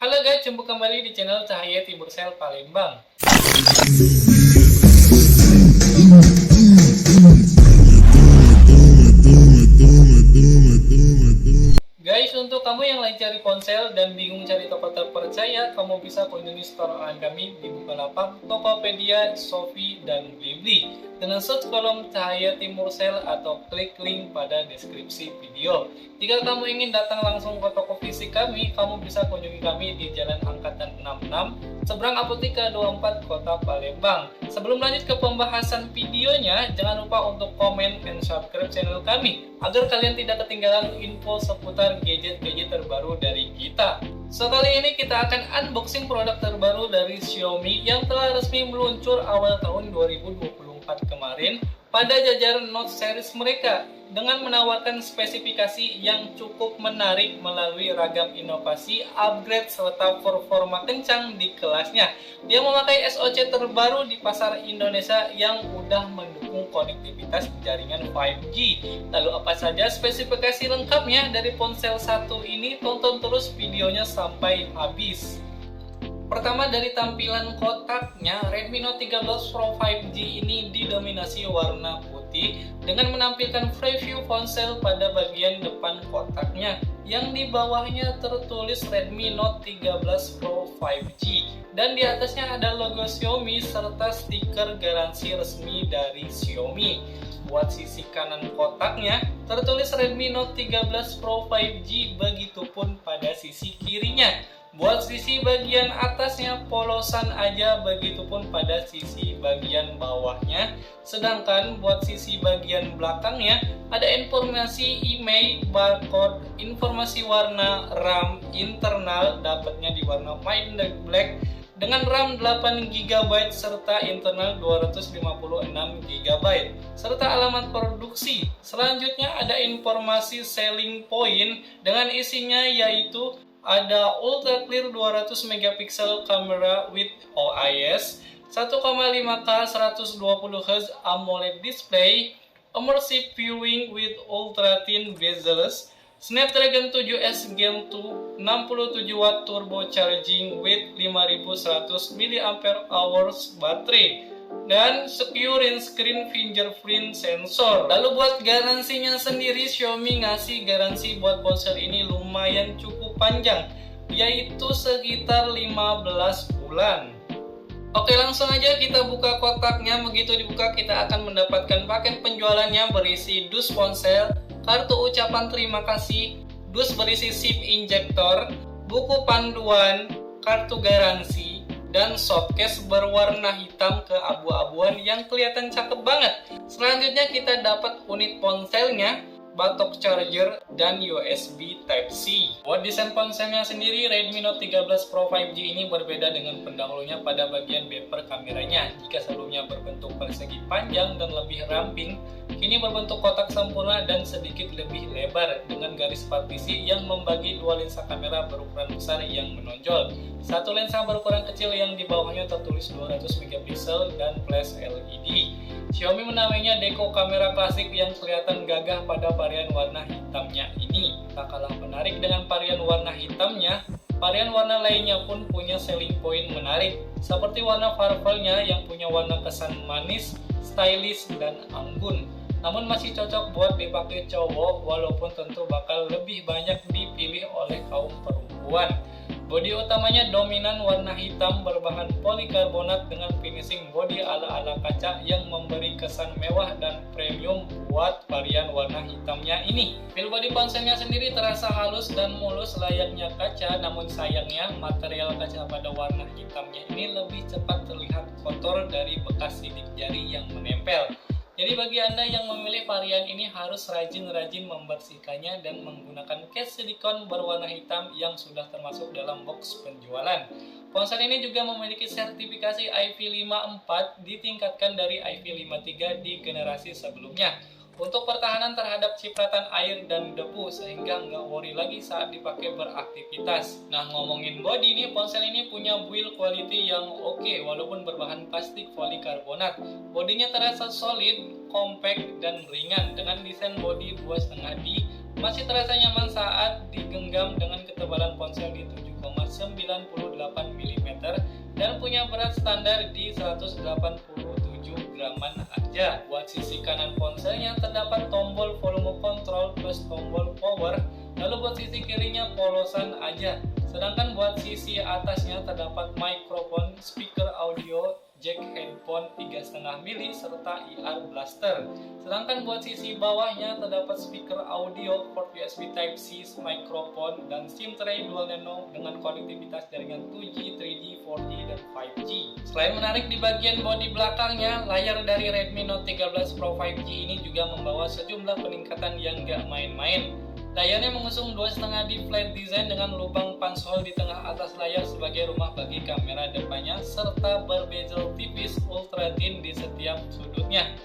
Halo guys, jumpa kembali di channel Cahaya Timur Sel Palembang. Guys, untuk kamu yang lagi cari ponsel dan bingung cari toko terpercaya, kamu bisa kunjungi store online kami di Bukalapak, Tokopedia, Shopee, dan Blibli dengan search kolom Cahaya Timur Sel atau klik link pada deskripsi video. Jika kamu ingin datang langsung ke toko fisik kami, kamu bisa kunjungi kami di Jalan Angkatan 66, seberang Apotika 24, Kota Palembang. Sebelum lanjut ke pembahasan videonya, jangan lupa untuk komen dan subscribe channel kami agar kalian tidak ketinggalan info seputar gadget-gadget terbaru dari kita. So, kali ini kita akan unboxing produk terbaru dari Xiaomi yang telah resmi meluncur awal tahun 2024 kemarin pada jajaran Note series mereka dengan menawarkan spesifikasi yang cukup menarik melalui ragam inovasi, upgrade, serta performa kencang di kelasnya. Dia memakai SoC terbaru di pasar Indonesia yang mudah mendukung konektivitas jaringan 5G. Lalu apa saja spesifikasi lengkapnya dari ponsel satu ini? Tonton terus videonya sampai habis. Pertama, dari tampilan kotaknya, Redmi Note 13 Pro 5G ini didominasi warna putih dengan menampilkan preview ponsel pada bagian depan kotaknya, yang di bawahnya tertulis Redmi Note 13 Pro 5G dan di atasnya ada logo Xiaomi serta stiker garansi resmi dari Xiaomi. Buat sisi kanan kotaknya tertulis Redmi Note 13 Pro 5G, begitupun pada sisi kirinya. Buat sisi bagian atasnya polosan aja, begitupun pada sisi bagian bawahnya. Sedangkan buat sisi bagian belakangnya ada informasi IMEI, barcode, informasi warna, RAM internal dapatnya di warna Midnight Black dengan RAM 8GB serta internal 256GB serta alamat produksi. Selanjutnya ada informasi selling point dengan isinya, yaitu ada ultra clear 200 megapiksel kamera with OIS, 1,5K 120Hz AMOLED display, immersive viewing with ultra thin bezels, Snapdragon 7S Gen 2, 67W turbo charging with 5100 mAh baterai, dan secure screen fingerprint sensor. Lalu buat garansinya sendiri, Xiaomi ngasih garansi buat ponsel ini lumayan cukup panjang, yaitu sekitar 15 bulan. Oke, langsung aja kita buka kotaknya. Begitu dibuka, kita akan mendapatkan paket penjualannya berisi dus ponsel, kartu ucapan terima kasih, dus berisi SIM injektor, buku panduan, kartu garansi, dan softcase berwarna hitam keabu-abuan yang kelihatan cakep banget. Selanjutnya kita dapat unit ponselnya, batok charger, dan USB Type-C. Buat desain ponselnya sendiri, Redmi Note 13 Pro 5G ini berbeda dengan pendahulunya pada bagian bumper kameranya. Jika sebelumnya berbentuk persegi panjang dan lebih ramping, kini berbentuk kotak sempurna dan sedikit lebih lebar dengan garis partisi yang membagi dua lensa kamera berukuran besar yang menonjol. Satu lensa berukuran kecil yang di bawahnya tertulis 200MP dan flash LED. Xiaomi menamainya Deco kamera klasik yang kelihatan gagah pada varian warna hitamnya ini. Tak kalah menarik dengan varian warna hitamnya, varian warna lainnya pun punya selling point menarik, seperti warna purple-nya yang punya warna kesan manis, stylish, dan anggun. Namun masih cocok buat dipakai cowok, walaupun tentu bakal lebih banyak dipilih oleh kaum perempuan. Bodi utamanya dominan warna hitam berbahan polikarbonat dengan finishing bodi ala-ala kaca yang memberi kesan mewah dan premium buat varian warna hitamnya ini. Build bodi ponselnya sendiri terasa halus dan mulus layaknya kaca, namun sayangnya material kaca pada warna hitamnya ini lebih cepat terlihat kotor dari bekas sidik jari yang menempel. Jadi bagi Anda yang memilih varian ini harus rajin-rajin membersihkannya dan menggunakan case silikon berwarna hitam yang sudah termasuk dalam box penjualan. Ponsel ini juga memiliki sertifikasi IP54 ditingkatkan dari IP53 di generasi sebelumnya untuk pertahanan terhadap cipratan air dan debu, sehingga nggak worry lagi saat dipakai beraktivitas. Nah, ngomongin bodi nih, ponsel ini punya build quality yang oke, walaupun berbahan plastik polikarbonat. Bodinya terasa solid, compact, dan ringan dengan desain bodi 2,5D. Masih terasa nyaman saat digenggam dengan ketebalan ponsel di 7,5 mm dan punya berat standar di 187 graman aja. Buat sisi kanan ponselnya terdapat tombol volume control plus tombol power, lalu buat sisi kirinya polosan aja. Sedangkan buat sisi atasnya terdapat mikrofon, speaker audio, jack headphone 3,5 mili serta IR blaster. Sedangkan buat sisi bawahnya terdapat speaker audio, port USB Type-C, mikrofon, dan SIM tray dual nano dengan konektivitas jaringan 2G, 3G, 4G, dan 5G. Selain menarik di bagian bodi belakangnya, layar dari Redmi Note 13 Pro 5G ini juga membawa sejumlah peningkatan yang gak main-main. Layarnya mengusung 2,5D flat design dengan lubang punch hole di tengah atas layar sebagai rumah bagi kamera depannya, serta berbezel tipis ultra thin di setiap sudutnya.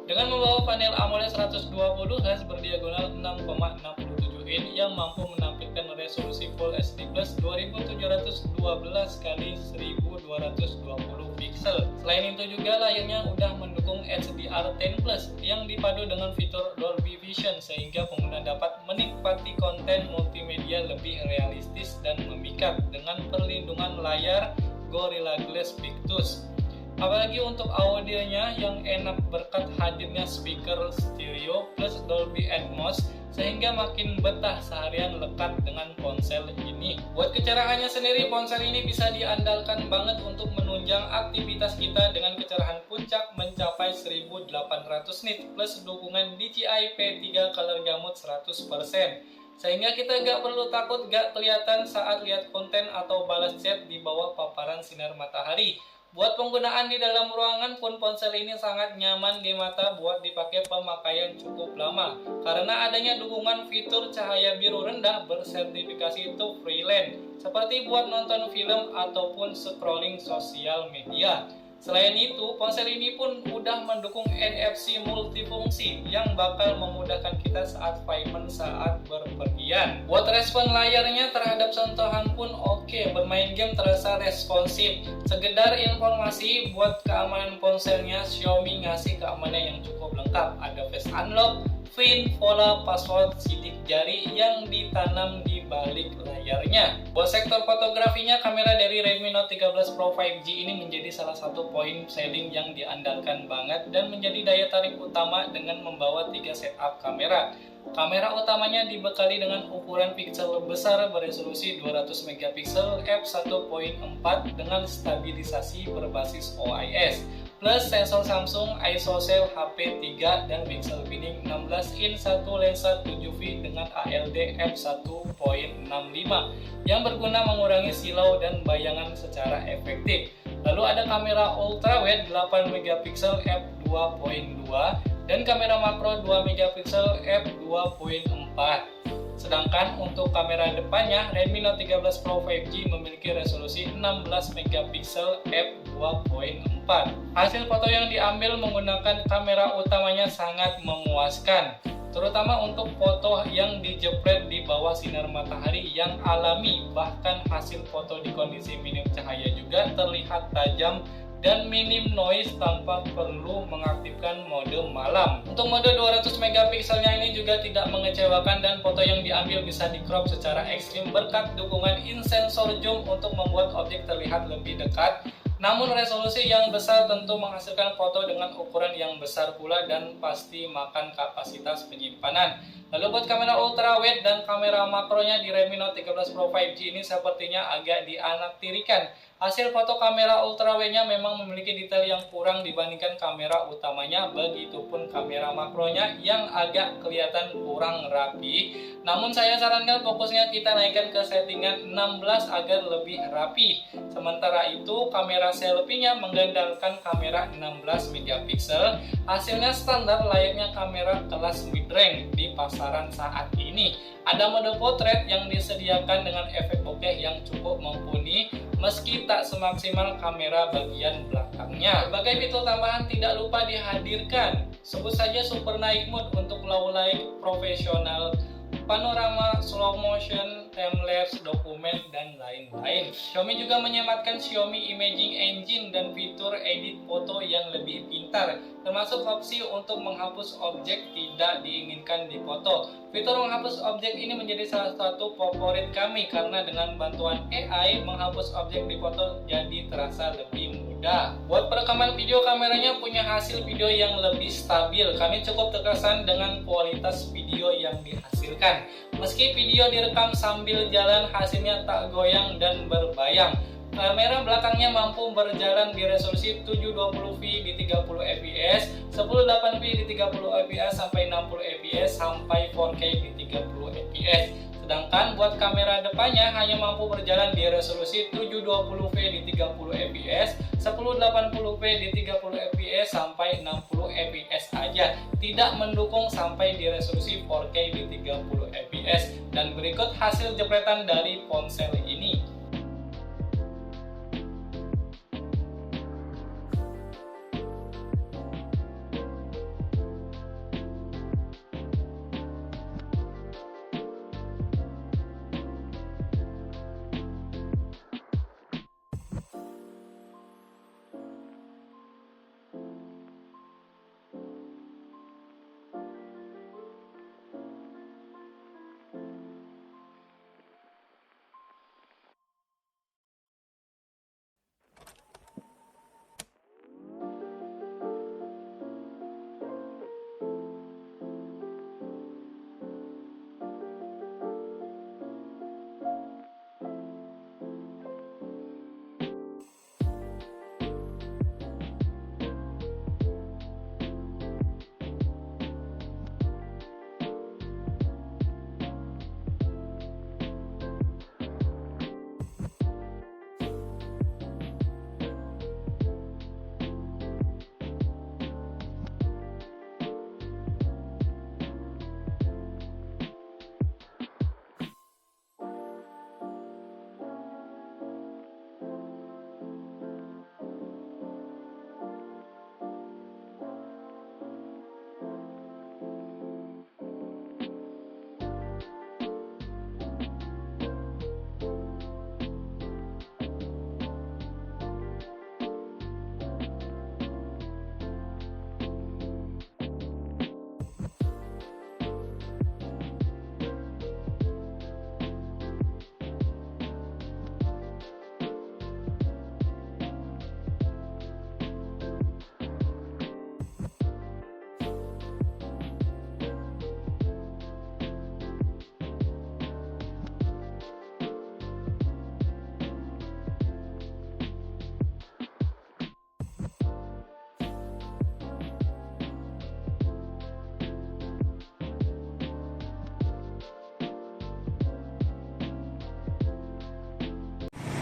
Dengan membawa panel AMOLED 120Hz berdiagonal 6,67 in yang mampu menampilkan resolusi Full HD Plus 2712 x 1220 pixel. Selain itu juga layarnya udah mendukung HDR10 Plus yang dipadu dengan fitur Dolby Vision sehingga pengguna dapat menikmati konten multimedia lebih realistis dan memikat dengan perlindungan layar Gorilla Glass Victus. Apalagi untuk audionya yang enak berkat hadirnya speaker stereo plus Dolby Atmos sehingga makin betah seharian lekat dengan ponsel ini. Buat kecerahannya sendiri, ponsel ini bisa diandalkan banget untuk menunjang aktivitas kita dengan kecerahan puncak mencapai 1800 nit plus dukungan DJI P3 Color Gamut 100%. Sehingga kita gak perlu takut gak kelihatan saat lihat konten atau balas chat di bawah paparan sinar matahari. Buat penggunaan di dalam ruangan pun ponsel ini sangat nyaman di mata buat dipakai pemakaian cukup lama karena adanya dukungan fitur cahaya biru rendah bersertifikasi to freelance seperti buat nonton film ataupun scrolling sosial media. Selain itu, ponsel ini pun udah mendukung NFC multifungsi yang bakal memudahkan kita saat payment saat berpergian. Buat respon layarnya terhadap sentuhan pun oke, bermain game terasa responsif. Sekedar informasi, buat keamanan ponselnya, Xiaomi ngasih keamanan yang cukup lengkap. Ada face unlock, PIN, pola, password, sidik jari yang ditanam di balik layarnya. Buat sektor fotografinya, kamera dari Redmi Note 13 Pro 5G ini menjadi salah satu poin selling yang diandalkan banget dan menjadi daya tarik utama dengan membawa 3 setup kamera. Kamera utamanya dibekali dengan ukuran piksel besar beresolusi 200 megapiksel f1.4 dengan stabilisasi berbasis OIS. Plus sensor Samsung ISOCELL HP3 dan pixel pinning 16 in 1 lensa 7V dengan ALD f1.65 yang berguna mengurangi silau dan bayangan secara efektif. Lalu ada kamera ultrawide 8 megapiksel f2.2 dan kamera makro 2 megapiksel f2.4. Sedangkan untuk kamera depannya, Redmi Note 13 Pro 5G memiliki resolusi 16 megapiksel f2.4. Hasil foto yang diambil menggunakan kamera utamanya sangat memuaskan, terutama untuk foto yang dijepret di bawah sinar matahari yang alami. Bahkan hasil foto di kondisi minim cahaya juga terlihat tajam dan minim noise tanpa perlu mengaktifkan mode malam. Untuk mode 200 megapikselnya ini juga tidak mengecewakan dan foto yang diambil bisa di crop secara ekstrim berkat dukungan in-sensor zoom untuk membuat objek terlihat lebih dekat. Namun resolusi yang besar tentu menghasilkan foto dengan ukuran yang besar pula dan pasti makan kapasitas penyimpanan. Lalu buat kamera ultrawide dan kamera makronya di Redmi Note 13 Pro 5G ini sepertinya agak dianaktirikan. Hasil foto kamera ultrawide-nya memang memiliki detail yang kurang dibandingkan kamera utamanya, begitupun kamera makronya yang agak kelihatan kurang rapi. Namun saya sarankan fokusnya kita naikkan ke settingan 16 agar lebih rapi. Sementara itu kamera selfie-nya mengandalkan kamera 16 megapiksel. Hasilnya standar layaknya kamera kelas mid-range di pasaran saat ini. Ada mode potret yang disediakan dengan efek bokeh yang cukup mumpuni meski tak semaksimal kamera bagian belakangnya. Berbagai fitur tambahan tidak lupa dihadirkan. Sebut saja Super Night Mode untuk low light profesional, panorama slow motion, timelapse, dokumen, dan lain-lain. Xiaomi juga menyematkan Xiaomi Imaging Engine dan fitur edit foto yang lebih pintar, termasuk opsi untuk menghapus objek tidak diinginkan di foto. Fitur menghapus objek ini menjadi salah satu favorit kami karena dengan bantuan AI menghapus objek di foto jadi terasa lebih mudah. Buat perekaman video, kameranya punya hasil video yang lebih stabil. Kami cukup terkesan dengan kualitas video yang dihasilkan. Meski video direkam sambil jalan, hasilnya tak goyang dan berbayang. Kamera belakangnya mampu berjalan di resolusi 720p di 30 fps, 1080p di 30 fps sampai 60 fps sampai 4K di 30 fps. Sedangkan buat kamera depannya hanya mampu berjalan di resolusi 720p di 30 fps, 1080p di 30 fps sampai 60 fps aja. Tidak mendukung sampai di resolusi 4K di 30 fps. Dan berikut hasil jepretan dari ponsel ini.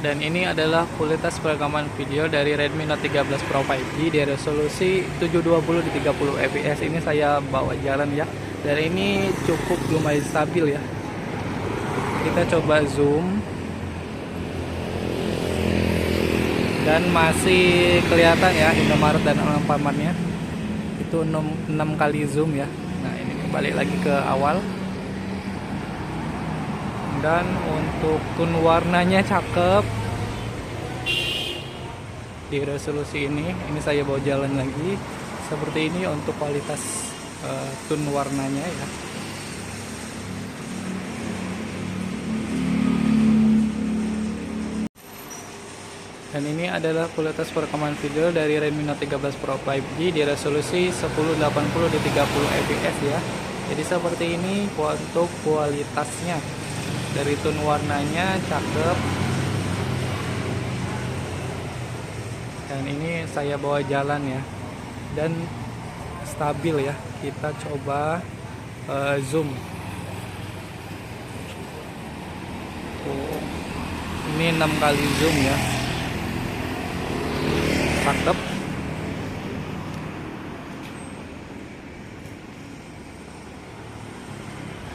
Dan ini adalah kualitas perekaman video dari Redmi Note 13 Pro 5G di resolusi 720 di 30 fps. Ini saya bawa jalan ya. Dan ini cukup lumayan stabil ya. Kita coba zoom. Dan masih kelihatan ya Indomaret dan Alfamartnya. Itu 6 kali zoom ya. Nah, ini balik lagi ke awal. Dan untuk tone warnanya cakep di resolusi ini saya bawa jalan lagi seperti ini untuk kualitas tone warnanya ya. Dan ini adalah kualitas perekaman video dari Redmi Note 13 Pro 5G di resolusi 1080 di 30 fps ya. Jadi seperti ini untuk kualitasnya. Dari tone warnanya cakep. Dan ini saya bawa jalan ya. Dan stabil ya. Kita coba zoom. Ini 6 kali zoom ya. Cakep.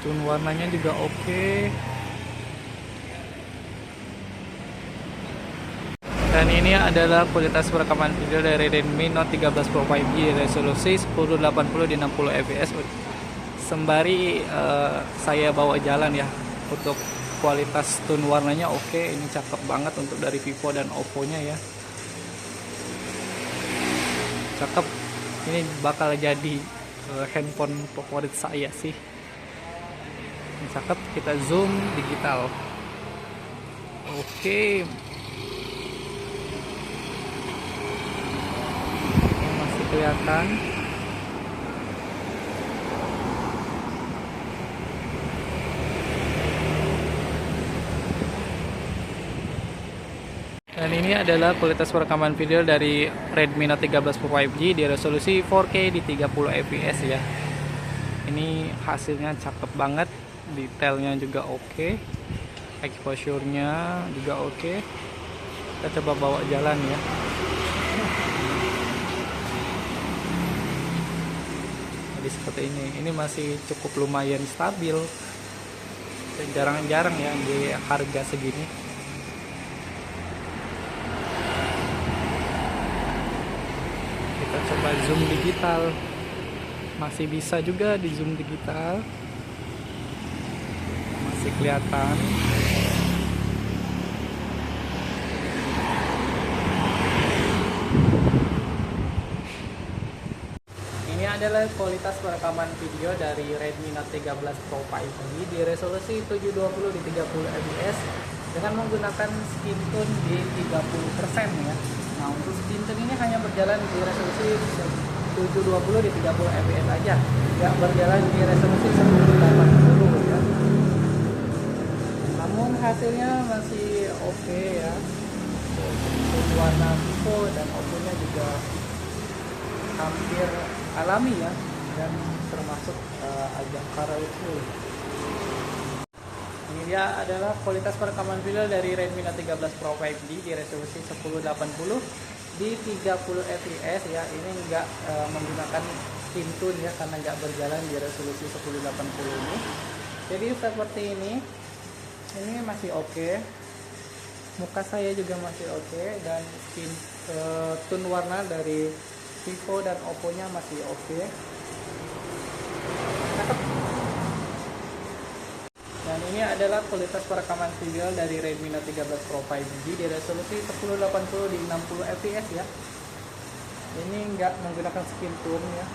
Tone warnanya juga oke. Dan ini adalah kualitas perekaman video dari Redmi Note 13 Pro 5G resolusi 1080 di 60 fps. Sembari saya bawa jalan ya untuk kualitas tone warnanya oke. Ini cakep banget untuk dari Vivo dan Oppo-nya ya. Cakep. Ini bakal jadi handphone favorit saya sih. Ini cakep. Kita zoom digital. Oke. Ini masih kelihatan. Dan ini adalah kualitas perekaman video dari Redmi Note 13 Pro 5G di resolusi 4K di 30 fps ya. Ini hasilnya cakep banget, detailnya juga oke, exposure-nya juga oke. Kita coba bawa jalan ya. Jadi seperti ini masih cukup lumayan stabil. Jarang-jarang ya di harga segini. Kita coba zoom digital, masih bisa juga di zoom digital, masih kelihatan. Ini adalah kualitas perekaman video dari Redmi Note 13 Pro 5G di resolusi 720 di 30 fps dengan menggunakan skin tone di 30% ya. Nah, untuk skin tone ini hanya berjalan di resolusi 720 di 30 fps aja, nggak berjalan di resolusi 1080 ya. Namun hasilnya masih oke ya. Untuk warna Vivo dan Oppo-nya juga hampir alami ya, dan termasuk agak colorful. Ini dia adalah kualitas perekaman video dari Redmi Note 13 Pro 5G di resolusi 1080 di 30 fps ya. Ini enggak menggunakan skin tone ya, karena enggak berjalan di resolusi 1080 ini. Jadi seperti ini masih oke. Muka saya juga masih oke, dan skin tone warna dari Vivo dan Oppo-nya masih oke. Dan ini adalah kualitas perekaman video dari Redmi Note 13 Pro 5G di resolusi 1080 di 60 fps ya. Ini enggak menggunakan skin tone ya.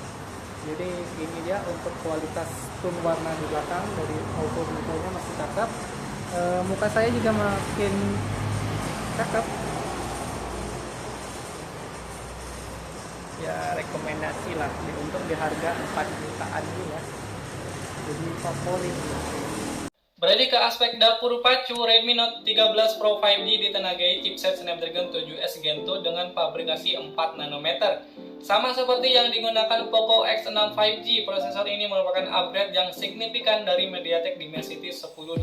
Jadi ini dia untuk kualitas tone warna di belakang dari Oppo, Vivo-nya masih cakep. Muka saya juga makin cakep. Ya, rekomendasi lah untuk di harga 4 jutaan ini ya. Jadi favorit. Beralih ke aspek dapur pacu, Redmi Note 13 Pro 5G ditenagai chipset Snapdragon 7S Gen 2 dengan pabrikasi 4 nanometer. Sama seperti yang digunakan Poco X6 5G, prosesor ini merupakan upgrade yang signifikan dari MediaTek Dimensity 1080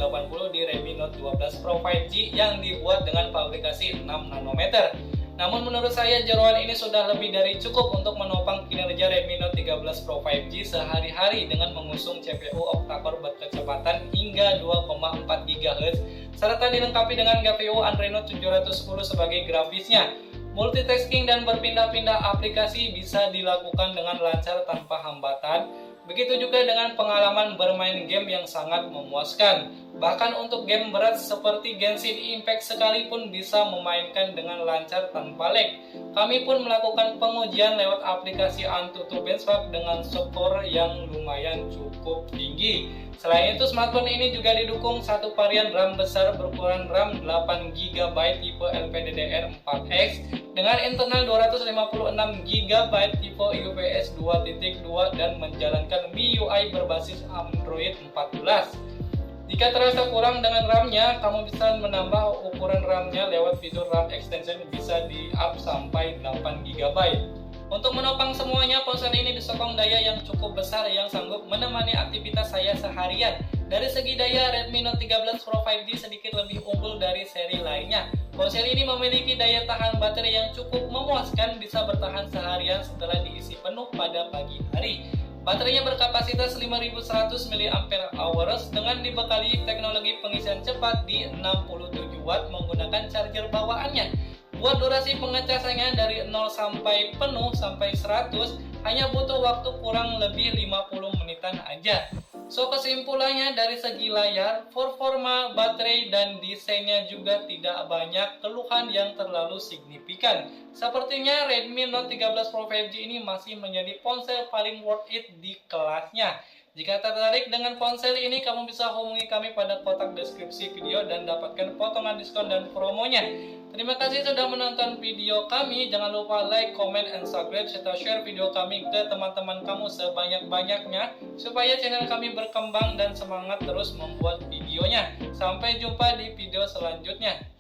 di Redmi Note 12 Pro 5G yang dibuat dengan pabrikasi 6 nanometer. Namun menurut saya jeroan ini sudah lebih dari cukup untuk menopang kinerja Redmi Note 13 Pro 5G sehari-hari dengan mengusung CPU octa-core berkecepatan hingga 2,4 GHz serta dilengkapi dengan GPU Adreno 710 sebagai grafisnya. Multitasking dan berpindah-pindah aplikasi bisa dilakukan dengan lancar tanpa hambatan. Begitu juga dengan pengalaman bermain game yang sangat memuaskan. Bahkan untuk game berat seperti Genshin Impact sekalipun bisa memainkan dengan lancar tanpa lag. Kami pun melakukan pengujian lewat aplikasi AnTuTu Benchmark dengan skor yang lumayan cukup tinggi. Selain itu, smartphone ini juga didukung satu varian RAM besar berukuran RAM 8GB tipe LPDDR4X dengan internal 256GB tipe UFS 2.2 dan menjalankan MIUI berbasis Android 14. Jika terasa kurang dengan RAM-nya, kamu bisa menambah ukuran RAM-nya lewat fitur RAM extension, bisa di-up sampai 8GB. Untuk menopang semuanya, ponsel ini disokong daya yang cukup besar yang sanggup menemani aktivitas saya seharian. Dari segi daya, Redmi Note 13 Pro 5G sedikit lebih unggul dari seri lainnya. Ponsel ini memiliki daya tahan baterai yang cukup memuaskan, bisa bertahan seharian setelah diisi penuh pada pagi hari. Baterainya berkapasitas 5100 mAh dengan dibekali teknologi pengisian cepat di 67 Watt menggunakan charger bawaannya. Buat durasi pengecasannya dari 0 sampai penuh sampai 100 hanya butuh waktu kurang lebih 50 menitan aja. So kesimpulannya dari segi layar, performa, baterai, dan desainnya juga tidak banyak keluhan yang terlalu signifikan. Sepertinya Redmi Note 13 Pro 5G ini masih menjadi ponsel paling worth it di kelasnya. Jika tertarik dengan ponsel ini, kamu bisa hubungi kami pada kotak deskripsi video dan dapatkan potongan diskon dan promonya. Terima kasih sudah menonton video kami. Jangan lupa like, comment, and subscribe serta share video kami ke teman-teman kamu sebanyak-banyaknya supaya channel kami berkembang dan semangat terus membuat videonya. Sampai jumpa di video selanjutnya.